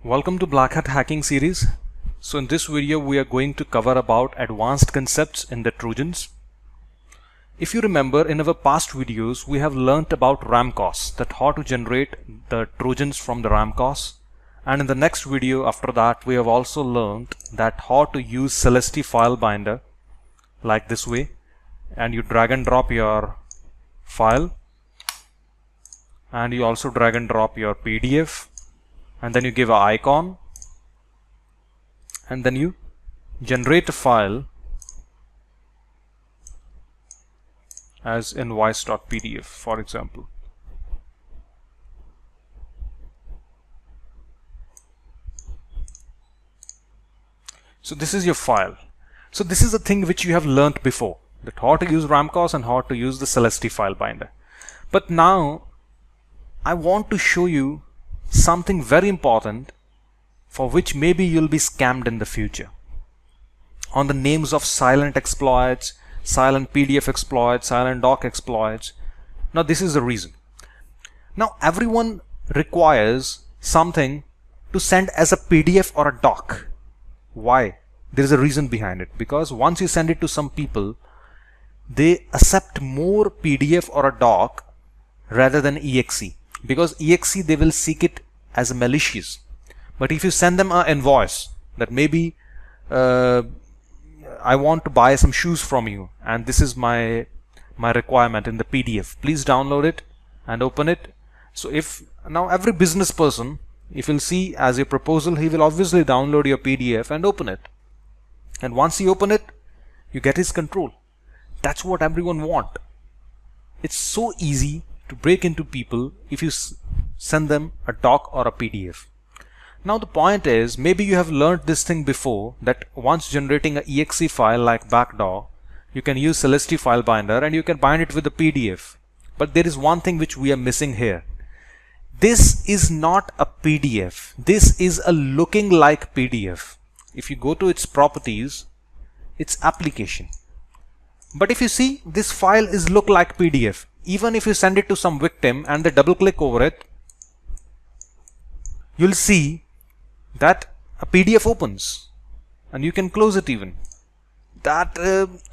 Welcome to Black Hat Hacking series. So in this video we are going to cover about advanced concepts in the Trojans. If you remember, in our past videos we have learnt about ramcos, that how to generate the Trojans from the ramcos, and in the next video after that we have also learnt that how to use Celeste file binder like this way, and you drag and drop your file and you also drag and drop your PDF, and then you give an icon and then you generate a file as invoice.pdf, for example. So this is your file. So this is the thing which you have learnt before, that how to use ramcos and how to use the Celeste file binder. But now I want to show you something very important for which maybe you'll be scammed in the future, on the names of silent exploits, silent PDF exploits, silent doc exploits. Now this is the reason. Now everyone requires something to send as a PDF or a doc. Why? There is a reason behind it, because once you send it to some people, they accept more PDF or a doc rather than exe, because exe they will seek it as malicious. But if you send them an invoice that maybe I want to buy some shoes from you and this is my requirement in the PDF, please download it and open it. So if now every business person, if he'll see as a proposal, he will obviously download your PDF and open it, and once you open it you get his control. That's what everyone want. It's so easy to break into people if you send them a doc or a PDF. Now the point is, maybe you have learned this thing before, that once generating an exe file like backdoor, you can use Celeste file binder and you can bind it with a PDF. But there is one thing which we are missing here. This is not a PDF. This is a looking like PDF. If you go to its properties, its application. But if you see, this file is look like PDF. Even if you send it to some victim and they double click over it, you'll see that a PDF opens and you can close it even. That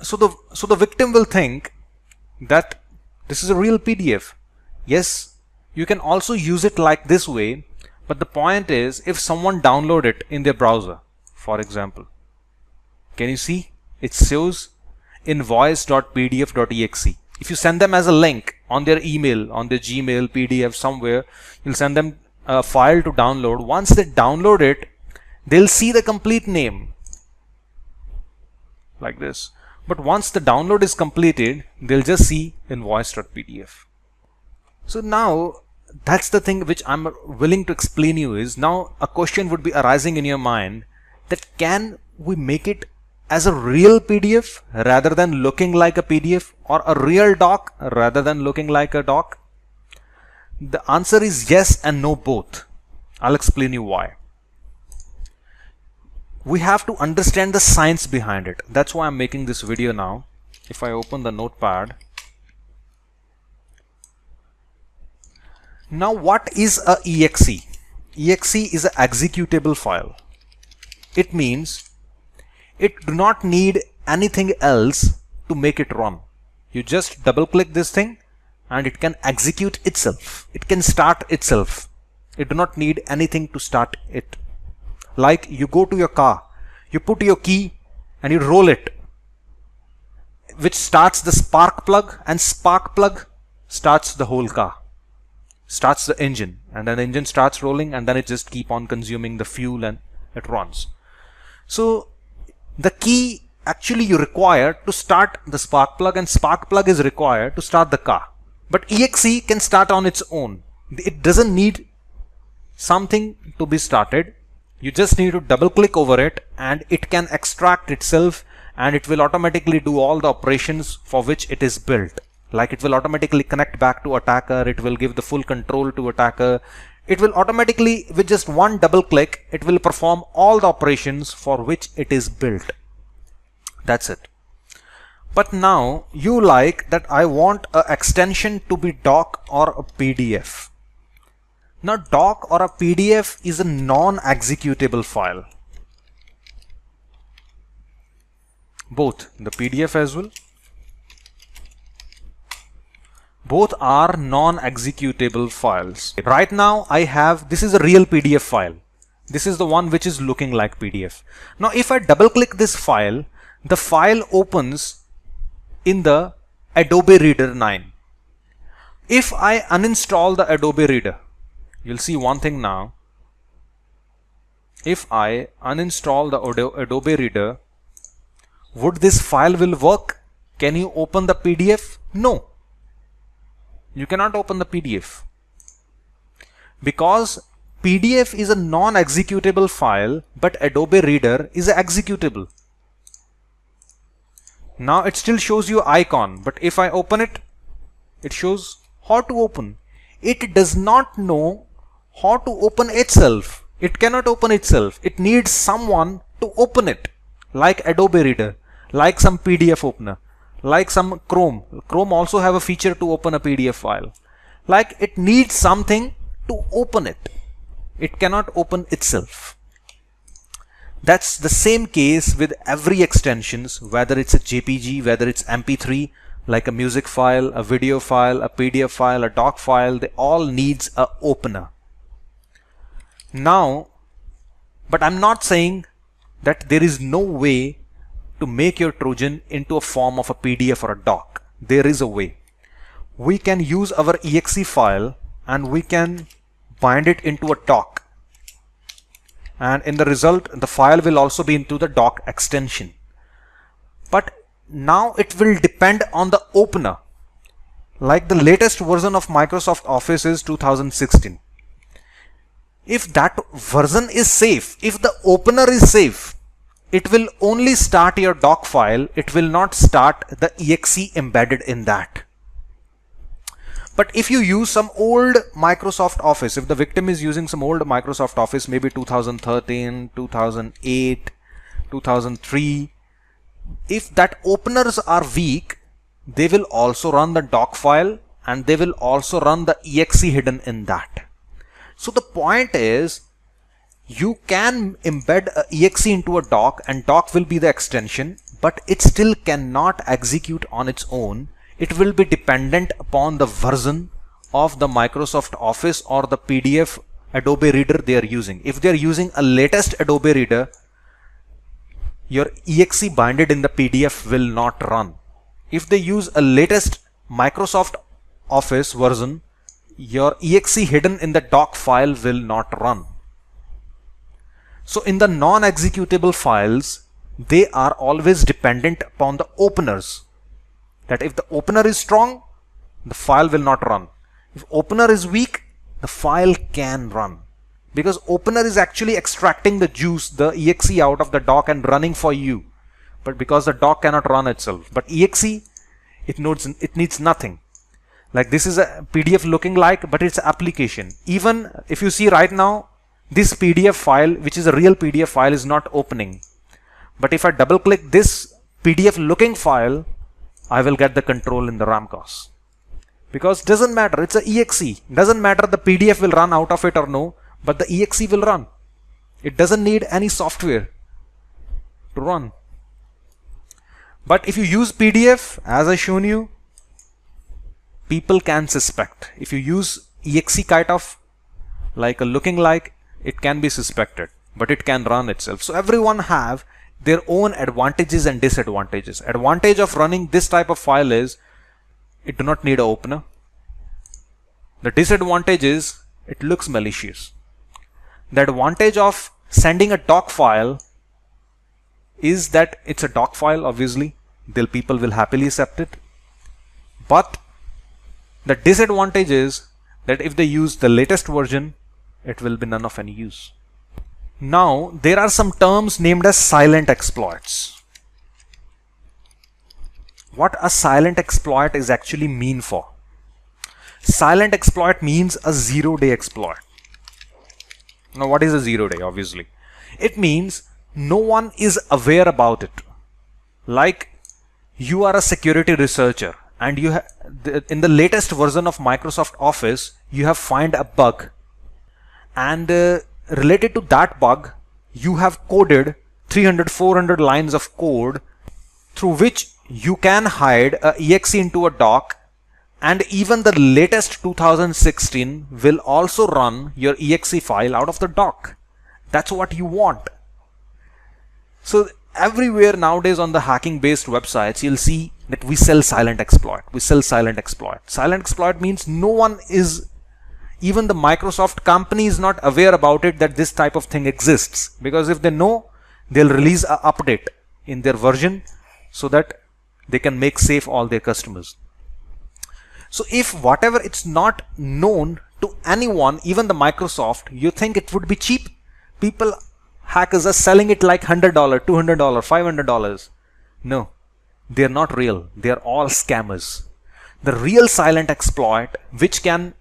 so the victim will think that this is a real PDF. Yes, you can also use it like this way, but the point is, if someone download it in their browser, for example, can you see it shows invoice.pdf.exe. If you send them as a link on their email, on their Gmail, PDF, somewhere, you'll send them a file to download. Once they download it, they'll see the complete name like this. But once the download is completed, they'll just see invoice.pdf. So now that's the thing which I'm willing to explain you is, now a question would be arising in your mind, that can we make it as a real PDF rather than looking like a PDF, or a real doc rather than looking like a doc? The answer is yes and no both. I'll explain you why. We have to understand the science behind it. That's why I'm making this video now. If I open the notepad. Now what is a exe? Exe is an executable file. It means it do not need anything else to make it run. You just double click this thing and it can execute itself. It can start itself. It do not need anything to start it. Like you go to your car, you put your key and you roll it, which starts the spark plug, and spark plug starts the whole car, starts the engine, and then the engine starts rolling, and then it just keep on consuming the fuel and it runs. So the key actually you require to start the spark plug, and spark plug is required to start the car. But exe can start on its own. It doesn't need something to be started. You just need to double click over it and it can extract itself, and it will automatically do all the operations for which it is built. Like it will automatically connect back to attacker, it will give the full control to attacker. It will automatically, with just one double click, it will perform all the operations for which it is built. That's it. But now you like that I want an extension to be doc or a PDF. Now doc or a PDF is a non-executable file. Both the PDF as well. Both are non-executable files. Right now I have, this is a real PDF file. This is the one which is looking like PDF. Now if I double click this file, the file opens in the Adobe Reader 9. If I uninstall the Adobe Reader, you'll see one thing now. If I uninstall the Adobe Reader, would this file will work? Can you open the PDF? No. You cannot open the PDF. Because PDF is a non-executable file, but Adobe Reader is executable. Now it still shows you icon, but if I open it, it shows how to open. It does not know how to open itself. It cannot open itself. It needs someone to open it, like Adobe Reader, like some PDF opener, like some Chrome. Chrome also have a feature to open a PDF file. Like it needs something to open it. It cannot open itself. That's the same case with every extensions, whether it's a JPG, whether it's MP3, like a music file, a video file, a PDF file, a doc file, they all needs a opener. Now, but I'm not saying that there is no way to make your Trojan into a form of a PDF or a doc. There is a way. We can use our exe file and we can bind it into a doc. And in the result, the file will also be into the doc extension. But now it will depend on the opener. Like the latest version of Microsoft Office is 2016. If that version is safe, if the opener is safe, it will only start your doc file. It will not start the exe embedded in that. But if you use some old Microsoft Office, if the victim is using some old Microsoft Office, maybe 2013, 2008, 2003, if that openers are weak, they will also run the doc file and they will also run the exe hidden in that. So the point is, you can embed a exe into a doc and doc will be the extension, but it still cannot execute on its own. It will be dependent upon the version of the Microsoft Office or the PDF Adobe Reader they are using. If they are using a latest Adobe Reader, your exe binded in the PDF will not run. If they use a latest Microsoft Office version, your exe hidden in the doc file will not run. So in the non-executable files, they are always dependent upon the openers. That if the opener is strong, the file will not run. If opener is weak, the file can run. Because opener is actually extracting the juice, the exe out of the doc and running for you. But because the doc cannot run itself. But exe, it needs nothing. Like this is a PDF looking like, but it's an application. Even if you see right now, this PDF file, which is a real PDF file, is not opening. But if I double click this PDF looking file, I will get the control in the RAM cost. Because doesn't matter, it's a exe. Doesn't matter the PDF will run out of it or no, but the exe will run. It doesn't need any software to run. But if you use PDF, as I shown you, people can suspect. If you use exe kind of like a looking like, it can be suspected, but it can run itself. So everyone have their own advantages and disadvantages. Advantage of running this type of file is it do not need an opener. The disadvantage is it looks malicious. The advantage of sending a doc file is that it's a doc file, obviously. People will happily accept it. But the disadvantage is that if they use the latest version, it will be none of any use. Now, there are some terms named as silent exploits. What a silent exploit is actually mean for? Silent exploit means a 0-day exploit. Now, what is a 0-day? Obviously, it means no one is aware about it. Like you are a security researcher and you in the latest version of Microsoft Office, you have found a bug And related to that bug, you have coded 300-400 lines of code through which you can hide a exe into a doc, and even the latest 2016 will also run your exe file out of the doc. That's what you want. So everywhere nowadays on the hacking based websites, you'll see that we sell silent exploit. We sell silent exploit. Silent exploit means no one is, even the Microsoft company is not aware about it, that this type of thing exists, because if they know, they'll release an update in their version so that they can make safe all their customers. So if whatever it's not known to anyone, even the Microsoft, you think it would be cheap. People, hackers are selling it like $100, $200, $500. No, they're not real. They're all scammers. The real silent exploit, which can,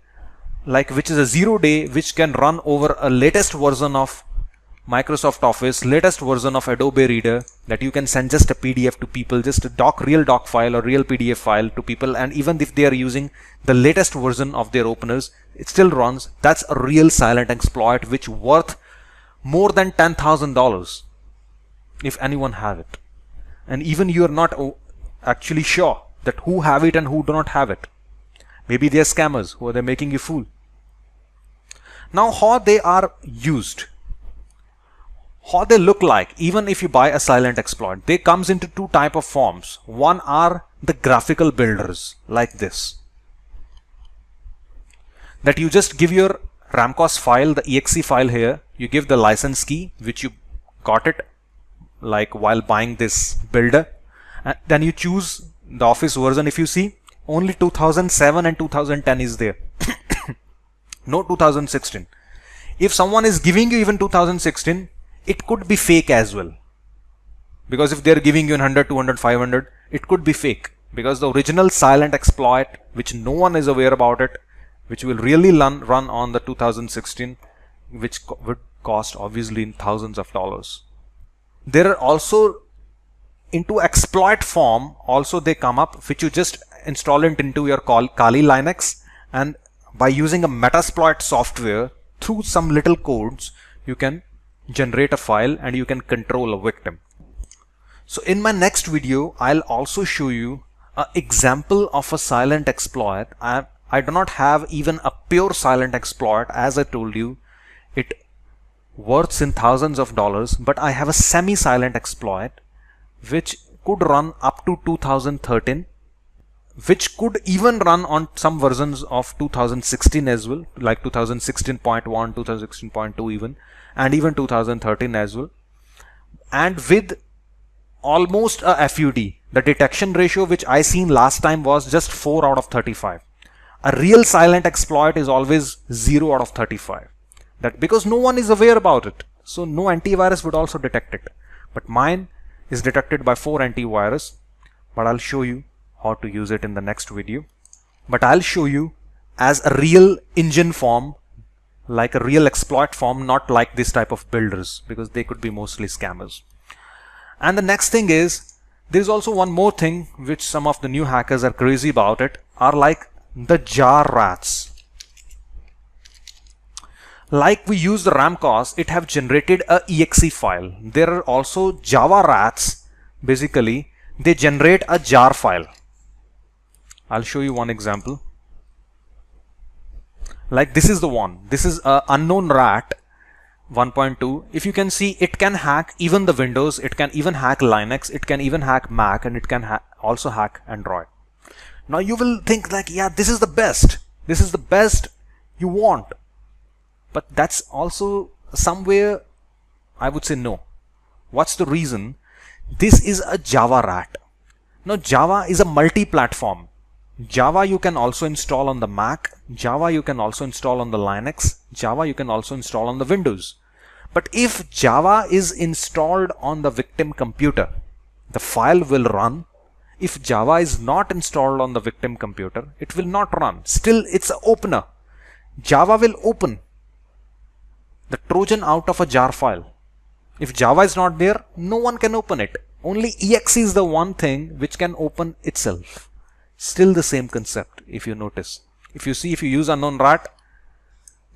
which is a 0-day, which can run over a latest version of Microsoft Office, latest version of Adobe Reader, that you can send just a PDF to people, just a real doc file or real PDF file to people, and even if they are using the latest version of their openers, it still runs. That's a real silent exploit, which worth more than $10,000 if anyone have it. And even you are not actually sure that who have it and who do not have it. Maybe they are scammers who are making you fool. Now, how they are used, how they look like, even if you buy a silent exploit, they comes into two type of forms. One are the graphical builders like this, that you just give your Ramcos file, the exe file here, you give the license key which you got it like while buying this builder, and then you choose the Office version. If you see, only 2007 and 2010 is there. No 2016. If someone is giving you even 2016, it could be fake as well, because if they're giving you 100, 200, 500, it could be fake, because the original silent exploit, which no one is aware about it, which will really run on the 2016, which would cost obviously in thousands of dollars. There are also into exploit form also they come up, which you just install it into your Kali Linux, and by using a Metasploit software through some little codes, you can generate a file and you can control a victim. So in my next video, I'll also show you an example of a silent exploit. I do not have even a pure silent exploit. As I told you, it worths in thousands of dollars, but I have a semi-silent exploit which could run up to 2013, which could even run on some versions of 2016 as well, like 2016.1, 2016.2 even, and even 2013 as well, and with almost a FUD. The detection ratio which I seen last time was just 4 out of 35. A real silent exploit is always 0 out of 35. That because no one is aware about it, so no antivirus would also detect it. But mine is detected by 4 antivirus, but I'll show you how to use it in the next video. But I'll show you as a real engine form, like a real exploit form, not like this type of builders, because they could be mostly scammers. And the next thing is, there's also one more thing which some of the new hackers are crazy about it, are like the jar rats. Like we use the Ramcos, it have generated a exe file. There are also Java rats. Basically, they generate a jar file. I'll show you one example. Like this is the one. This is a unknown rat 1.2. If you can see, it can hack even the Windows. It can even hack Linux. It can even hack Mac, and it can also hack Android. Now you will think like, yeah, this is the best. This is the best you want. But that's also somewhere, I would say no. What's the reason? This is a Java rat. Now Java is a multi-platform. Java you can also install on the Mac. Java you can also install on the Linux. Java you can also install on the Windows. But if Java is installed on the victim computer, the file will run. If Java is not installed on the victim computer, it will not run. Still, it's an opener. Java will open the Trojan out of a jar file. If Java is not there, no one can open it. Only exe is the one thing which can open itself. Still the same concept, if you notice. If you see, if you use unknown rat,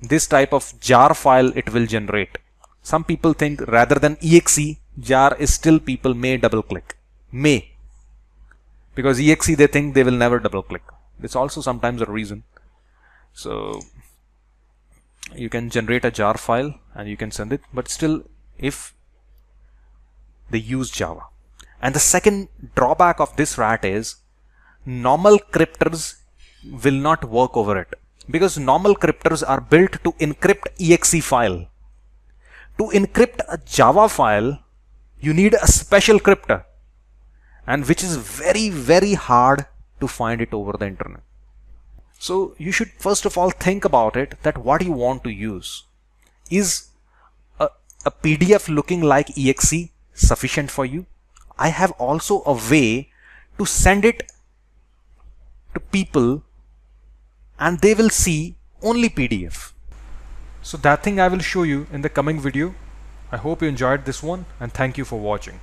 this type of jar file it will generate. Some people think rather than exe, jar is still people may double click. May. Because exe they think they will never double click. It's also sometimes a reason. So you can generate a jar file and you can send it, but still if they use Java. And the second drawback of this rat is normal cryptors will not work over it, because normal cryptors are built to encrypt exe file. To encrypt a Java file, you need a special cryptor, and which is very, very hard to find it over the internet. So you should first of all think about it, that what you want to use. Is a PDF looking like exe sufficient for you? I have also a way to send it to people and they will see only PDF. So that thing I will show you in the coming video. I hope you enjoyed this one and thank you for watching.